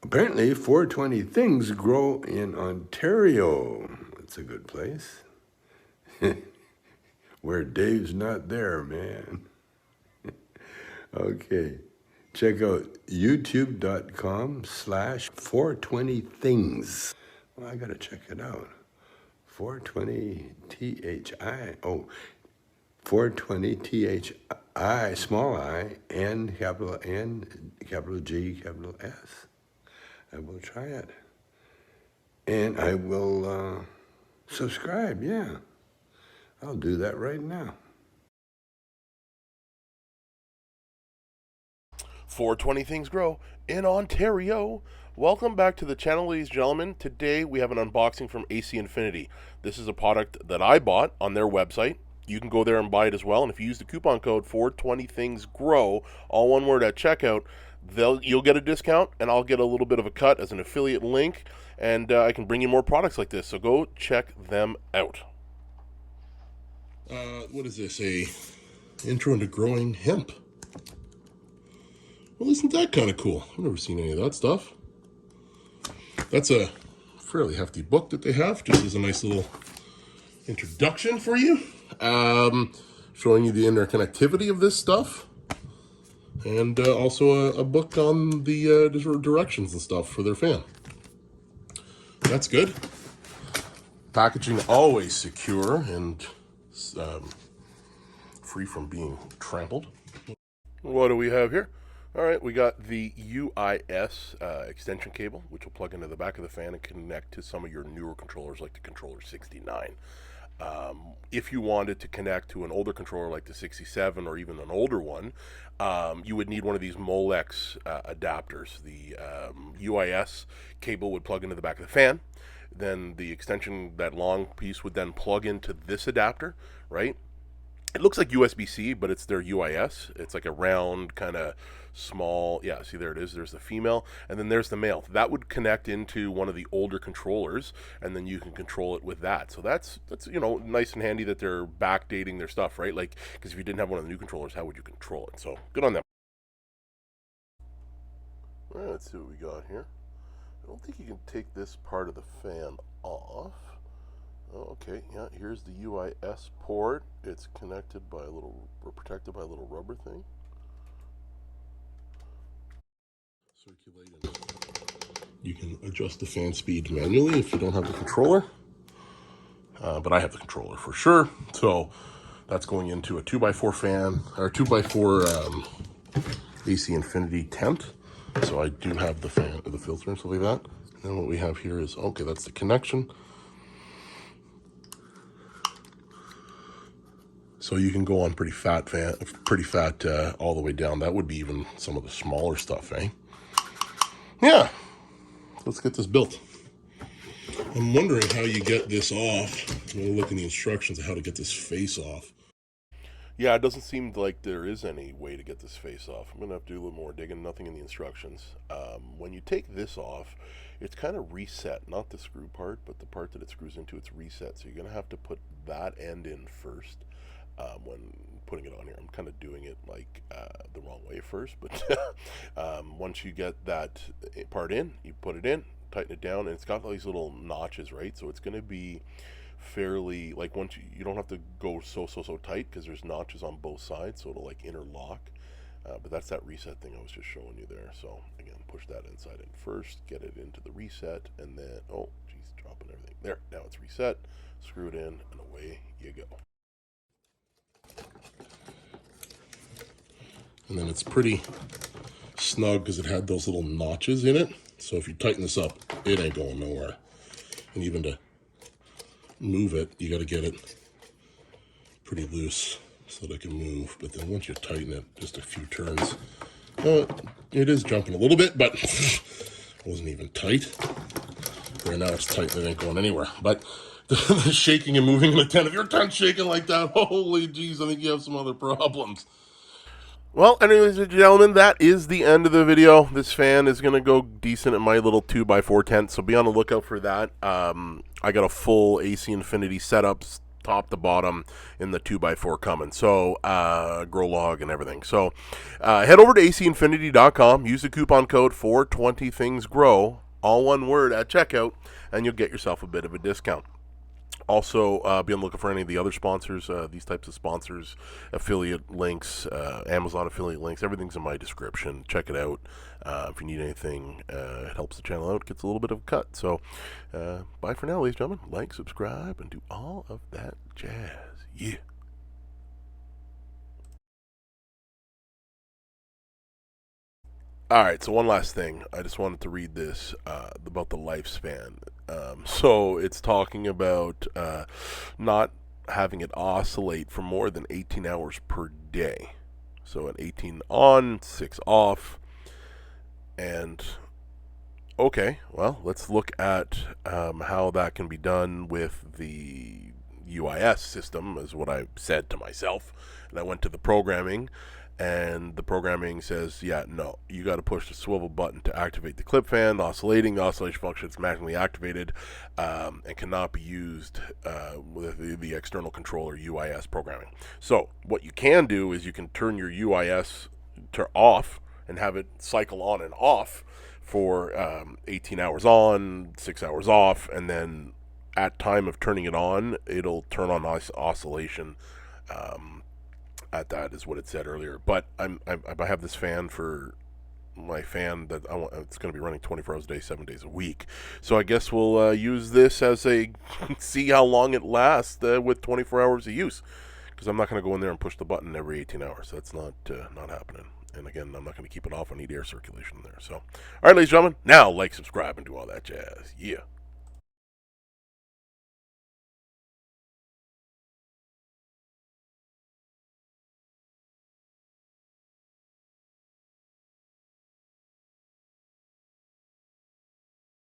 Apparently, 420 Things Grow in Ontario. It's a good place. Where Dave's not there, man. Okay. Check out youtube.com/420things. Well, I gotta check it out. 420 THI. 420 THI, small I, N, capital G, capital S. I will try it. And I will subscribe, yeah. I'll do that right now. 420 Things Grow in Ontario. Welcome back to the channel, ladies and gentlemen. Today we have an unboxing from AC Infinity. This is a product that I bought on their website. You can go there and buy it as well. And if you use the coupon code 420thingsgrow, all one word at checkout, you'll get a discount, and I'll get a little bit of a cut as an affiliate link, and I can bring you more products like this. So go check them out. What is this? A intro into growing hemp. Well, isn't that kind of cool? I've never seen any of that stuff. That's a fairly hefty book that they have, just as a nice little introduction for you. Showing you the interconnectivity of this stuff. And also a book on the directions and stuff for their fan. That's good. Packaging always secure and free from being trampled. What do we have here? All right, we got the UIS extension cable, which will plug into the back of the fan and connect to some of your newer controllers like the Controller 69. If you wanted to connect to an older controller like the 67 or even an older one, you would need one of these Molex adapters. The UIS cable would plug into the back of the fan. Then the extension, that long piece, would then plug into this adapter, right? It looks like USB-C, but it's their UIS. It's like a round, kind of small, yeah, see, there it is. There's the female, and then there's the male. That would connect into one of the older controllers, and then you can control it with that. So that's nice and handy that they're backdating their stuff, right? Like, because if you didn't have one of the new controllers, how would you control it? So good on them. All right, let's see what we got here. I don't think you can take this part of the fan off. Oh, okay, yeah, here's the UIS port. It's connected by protected by a little rubber thing. Circulating. You can adjust the fan speed manually if you don't have the controller. But I have the controller for sure. So that's going into a 2x4 fan, or 2x4 AC Infinity tent. So I do have the fan, the filter and stuff like that. And then what we have here is, okay, that's the connection. So you can go on pretty fat all the way down. That would be even some of the smaller stuff, eh? Yeah, let's get this built. I'm wondering how you get this off. I'm gonna look in the instructions of how to get this face off. Yeah, it doesn't seem like there is any way to get this face off. I'm gonna have to do a little more digging. Nothing in the instructions. When you take this off, it's kind of reset, not the screw part, but the part that it screws into, it's reset. So you're gonna have to put that end in first. When putting it on here, I'm kind of doing it like the wrong way first, but once you get that part in, you put it in, tighten it down, and it's got all these little notches, right? So it's going to be fairly, like, once you don't have to go so tight because there's notches on both sides, so it'll like interlock. But that's that reset thing I was just showing you there. So again, push that inside in first, get it into the reset, and then, oh geez, dropping everything there. Now it's reset, screw it in, and away you go. And then it's pretty snug because it had those little notches in it. So if you tighten this up, it ain't going nowhere. And even to move it, you got to get it pretty loose so that it can move. But then once you tighten it, just a few turns, it is jumping a little bit, but it wasn't even tight. Right now it's tight and it ain't going anywhere. But the shaking and moving in a tent, if your tent's shaking like that, holy jeez, I think you have some other problems. Well, anyways, gentlemen, that is the end of the video. This fan is going to go decent in my little 2x4 tent, so be on the lookout for that. I got a full AC Infinity setup top to bottom in the 2x4 coming. So, grow log and everything. So, head over to acinfinity.com, use the coupon code 420thingsgrow, all one word at checkout, and you'll get yourself a bit of a discount. Also, be on the lookout for any of the other sponsors, these types of sponsors, affiliate links, Amazon affiliate links. Everything's in my description. Check it out. If you need anything, it helps the channel out, gets a little bit of a cut. So, bye for now, ladies and gentlemen. Like, subscribe, and do all of that jazz. Yeah. All right, so one last thing. I just wanted to read this about the lifespan. So it's talking about not having it oscillate for more than 18 hours per day. So at 18 on, 6 off. And okay, well, let's look at how that can be done with the UIS system, is what I said to myself. And I went to the programming, and the programming says, yeah, no, you got to push the swivel button to activate the clip fan. The oscillation function is manually activated and cannot be used with the external controller UIS programming. So what you can do is you can turn your UIS to off and have it cycle on and off for 18 hours on, 6 hours off, and then at time of turning it on, it'll turn on oscillation. At that is what it said earlier. But I have this fan for my fan that I want. It's going to be running 24 hours a day, 7 days a week. So I guess we'll use this as a see how long it lasts with 24 hours of use. Because I'm not going to go in there and push the button every 18 hours. That's not happening. And again, I'm not going to keep it off. I need air circulation there. So, all right, ladies and gentlemen, now like, subscribe, and do all that jazz. Yeah.